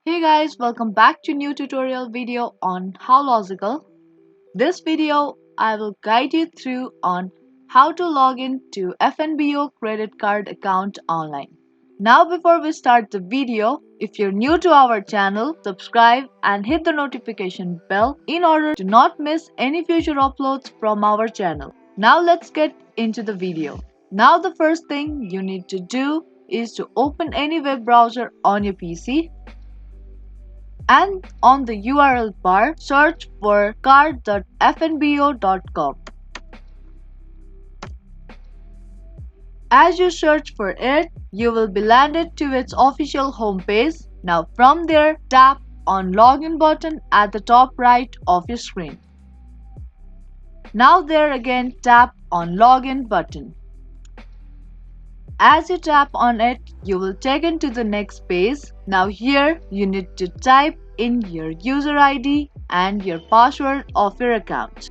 Hey guys, welcome back to new tutorial video on How Logical. This video I will guide you through on how to log in to FNBO credit card account online. Now before we start the video, if you're new to our channel, subscribe and hit the notification bell in order to not miss any future uploads from our channel. Now let's get into the video. Now the first thing you need to do is to open any web browser on your PC and on the URL bar search for card.fnbo.com. As you search for it, you will be landed to its official homepage. Now from there, tap on login button at the top right of your screen. Now there again, tap on login button. As you tap on it, you will take into the next page. Now here you need to type in your user ID and your password of your account.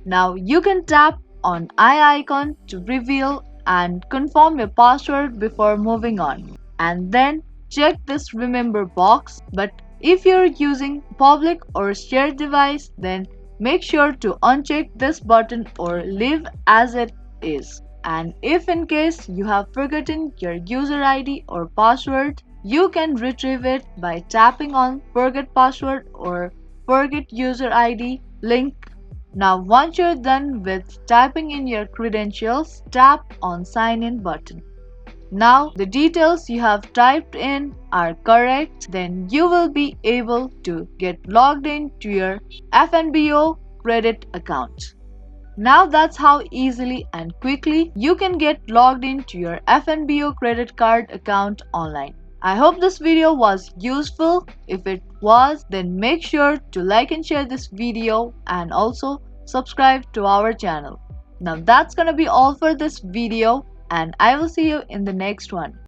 Now you can tap on I icon to reveal and confirm your password before moving on. And then check this remember box, but if you're using public or shared device, then make sure to uncheck this button or leave as it is. And if in case you have forgotten your user ID or password, you can retrieve it by tapping on forget password or forget user ID link. Now once you're done with typing in your credentials, tap on sign in button. Now the details you have typed in are correct, then you will be able to get logged in to your FNBO credit account. Now that's how easily and quickly you can get logged into your FNBO credit card account online. I hope this video was useful. If it was, then make sure to like and share this video and also subscribe to our channel. Now that's gonna be all for this video and I will see you in the next one.